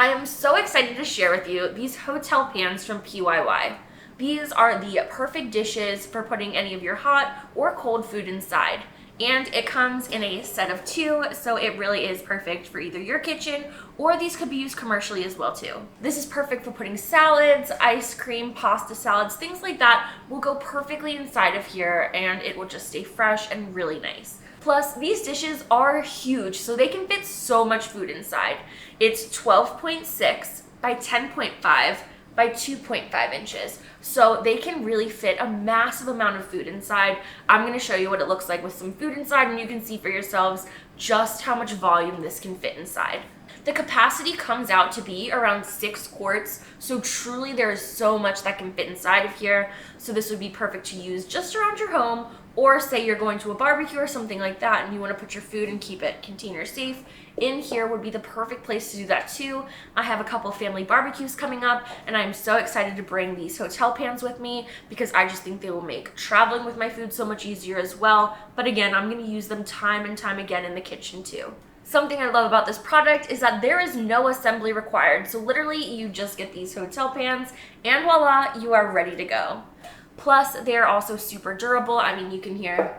I am so excited to share with you these hotel pans from PYY. These are the perfect dishes for putting any of your hot or cold food inside. And it comes in a set of 2, so it really is perfect for either your kitchen or these could be used commercially as well too. This is perfect for putting salads, ice cream, pasta salads, things like that will go perfectly inside of here and it will just stay fresh and really nice. Plus, these dishes are huge, so they can fit so much food inside. It's 12.6 by 10.5 by 2.5 inches. So they can really fit a massive amount of food inside. I'm gonna show you what it looks like with some food inside and you can see for yourselves just how much volume this can fit inside. The capacity comes out to be around 6 quarts, so truly there is so much that can fit inside of here. So this would be perfect to use just around your home, or say you're going to a barbecue or something like that and you want to put your food and keep it container safe. In here would be the perfect place to do that too. I have a couple family barbecues coming up and I'm so excited to bring these hotel pans with me because I just think they will make traveling with my food so much easier as well. But again, I'm going to use them time and time again in the kitchen too. Something I love about this product is that there is no assembly required. So literally you just get these hotel pans and voila, you are ready to go. Plus, they're also super durable. I mean, you can hear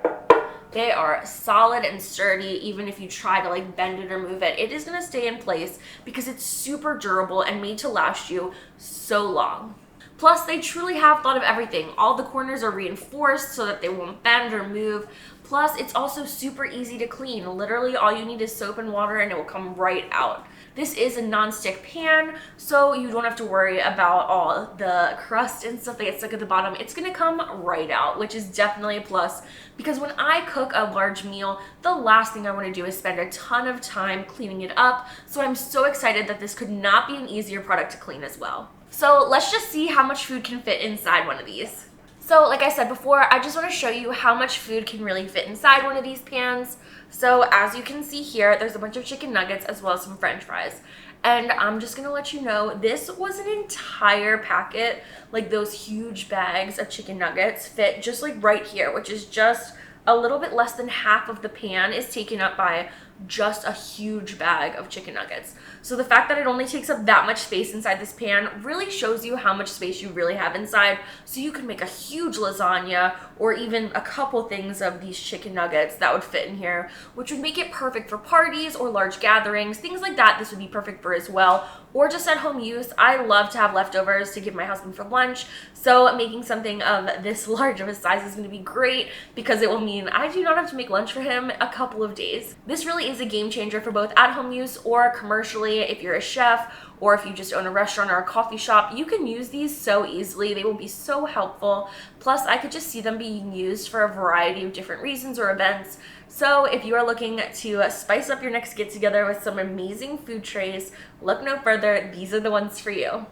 they are solid and sturdy. Even if you try to like bend it or move it, it is going to stay in place because it's super durable and made to last you so long. Plus, they truly have thought of everything. All the corners are reinforced so that they won't bend or move. Plus, it's also super easy to clean. Literally, all you need is soap and water and it will come right out. This is a non-stick pan, so you don't have to worry about all the crust and stuff that gets stuck at the bottom. It's gonna come right out, which is definitely a plus because when I cook a large meal, the last thing I wanna do is spend a ton of time cleaning it up. So I'm so excited that this could not be an easier product to clean as well. So let's just see how much food can fit inside one of these. So like I said before, I just want to show you how much food can really fit inside one of these pans. So as you can see here, there's a bunch of chicken nuggets as well as some french fries. And I'm just going to let you know, this was an entire packet, like those huge bags of chicken nuggets fit just like right here, which is just a little bit less than half of the pan is taken up by just a huge bag of chicken nuggets. So the fact that it only takes up that much space inside this pan really shows you how much space you really have inside. So you can make a huge lasagna or even a couple things of these chicken nuggets that would fit in here, which would make it perfect for parties or large gatherings, things like that. This would be perfect for as well, or just at home use. I love to have leftovers to give my husband for lunch. So making something of this large of a size is going to be great because it will mean I do not have to make lunch for him a couple of days. This really is a game changer for both at-home use or commercially if you're a chef or if you just own a restaurant or a coffee shop. You can use these so easily. They will be so helpful. Plus, I could just see them being used for a variety of different reasons or events. So if you are looking to spice up your next get-together with some amazing food trays, look no further. These are the ones for you.